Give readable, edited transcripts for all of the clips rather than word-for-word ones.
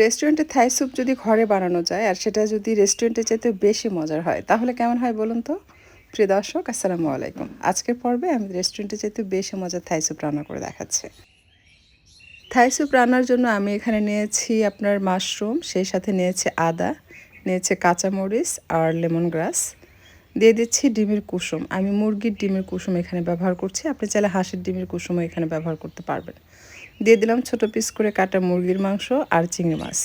রেস্টুরেন্টে Thai soup যদি ঘরে বানানো যায় আর সেটা যদি রেস্টুরেন্টের চাইতে বেশি মজার হয় তাহলে কেমন হয় বলুন তো? প্রিয় দর্শক আসসালামু আলাইকুম। আজকের পর্বে আমি রেস্টুরেন্টের চাইতে বেশি মজার থাই স্যুপ রান্না করে দেখাচ্ছি। থাই স্যুপ রান্নার জন্য আমি এখানে নিয়েছি আপনার মাশরুম, সেই সাথে নিয়েছি আদা, নিয়েছি কাঁচামরিচ আর লেমন গ্রাস। দিয়ে দিচ্ছি ডিমের কুসুম। আমি মুরগির ডিমের কুসুম এখানে ব্যবহার করছি, আপনি চাইলে হাঁসের ডিমের কুসুমও এখানে ব্যবহার করতে পারবেন। দিয়ে দিলাম ছোট পিস করে কাটা মুরগির মাংস আর চিংড়ি মাছ।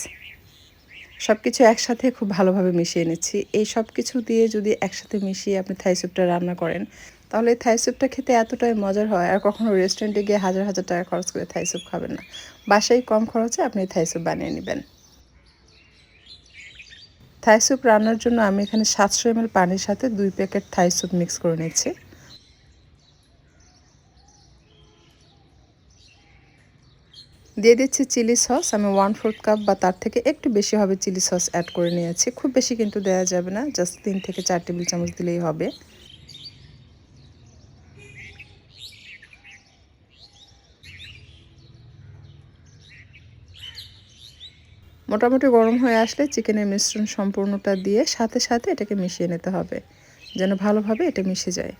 সব কিছু একসাথে খুব ভালোভাবে মিশিয়ে নিচ্ছি। এই সব কিছু দিয়ে যদি একসাথে মিশিয়ে আপনি থাই স্যুপটা রান্না করেন তাহলে এই থাই স্যুপটা খেতে এতটাই মজার হয়, আর কখনো রেস্টুরেন্টে গিয়ে হাজার হাজার টাকা খরচ করে থাই স্যুপ খাবেন না। বাসায় কম খরচে আপনি থাই স্যুপ বানিয়ে নেবেন। থাই স্যুপ রান্নার জন্য আমি এখানে 700 ml পানির সাথে 2 প্যাকেট থাই স্যুপ মিক্স করে নিচ্ছি। দিয়ে দিচ্ছি চিলি সস। আমি 1/4 কাপ বা তার থেকে একটু বেশি হবে চিলি সস অ্যাড করে নিয়েছি। খুব বেশি কিন্তু দেওয়া যাবে না, জাস্ট 3 থেকে 4 টেবিল চামচ দিলেই হবে। মোটামুটি গরম হয়ে আসলে চিকেনের মিশ্রণ সম্পূর্ণটা দিয়ে সাথে সাথে এটাকে মিশিয়ে নিতে হবে যেন ভালোভাবে এটা মিশে যায়।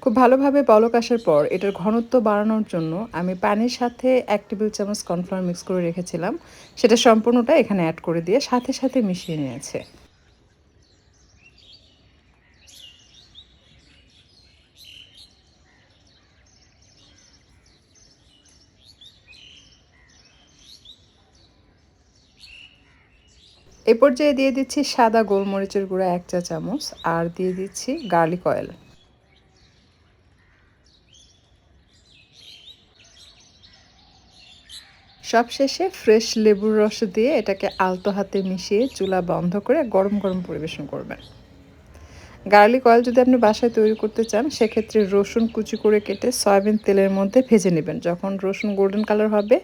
খুব ভালোভাবে বলক আসার পর এটার ঘনত্ব বাড়ানোর জন্য আমি পানির সাথে 1 টেবিল চামচ কর্নফ্লাওয়ার মিক্স করে রেখেছিলাম, সেটা সম্পূর্ণটা এখানে অ্যাড করে দিয়ে সাথে সাথে মিশিয়ে নিয়েছে। এ পর্যায়ে দিয়ে দিচ্ছি সাদা গোলমরিচের গুঁড়া 1 চা চামচ আর দিয়ে দিচ্ছি গার্লিক অয়েল। সবশেষে ফ্রেশ লেবুর রস দিয়ে এটাকে আলতো হাতে মিশিয়ে চুলা বন্ধ করে গরম গরম পরিবেশন করবেন। গার্লিক অয়েল যদি আপনি বাসায় তৈরি করতে চান সেক্ষেত্রে রসুন কুচি করে কেটে সয়াবিন তেলের মধ্যে ভেজে নেবেন। যখন রসুন গোল্ডেন কালার হবে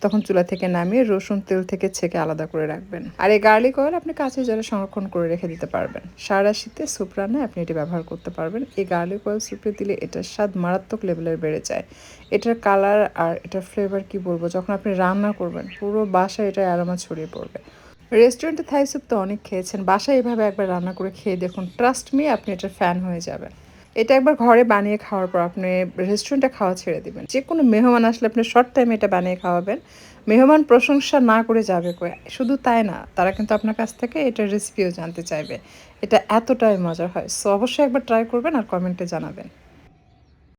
তখন চুলা থেকে নামিয়ে রসুন তেল থেকে ছেঁকে আলাদা করে রাখবেন। আর এই গার্লিক অয়েল আপনি কাঁচের জারে সংরক্ষণ করে রেখে দিতে পারবেন। সারা শীতে স্যুপ রান্নায় আপনি এটি ব্যবহার করতে পারবেন। এই গার্লিক অয়েল স্যুপে দিলে এটার স্বাদ মারাত্মক লেভেলের বেড়ে যায়। এটার কালার আর এটার ফ্লেভার কি বলবো, যখন আপনি রান্না করবেন পুরো বাসায় এটার অ্যারোমা ছড়িয়ে পড়বে। রেস্টুরেন্টে থাই স্যুপ তো অনেক খেয়েছেন, বাসায় এভাবে একবার রান্না করে খেয়ে দেখুন, ট্রাস্ট মি আপনি এটার ফ্যান হয়ে যাবেন। এটা একবার ঘরে বানিয়ে খাওয়ার পর আপনি রেস্টুরেন্টে খাওয়া ছেড়ে দিবেন। যে কোনো মেহমান আসলে আপনি শর্ট টাইমে এটা বানিয়ে খাওয়াবেন, মেহমান প্রশংসা না করে যাবে কই। শুধু তাই না, তারা কিন্তু আপনার কাছ থেকে এটার রেসিপিও জানতে চাইবে। এটা এতটাই মজার হয়। সো অবশ্যই একবার ট্রাই করবেন আর কমেন্টে জানাবেন।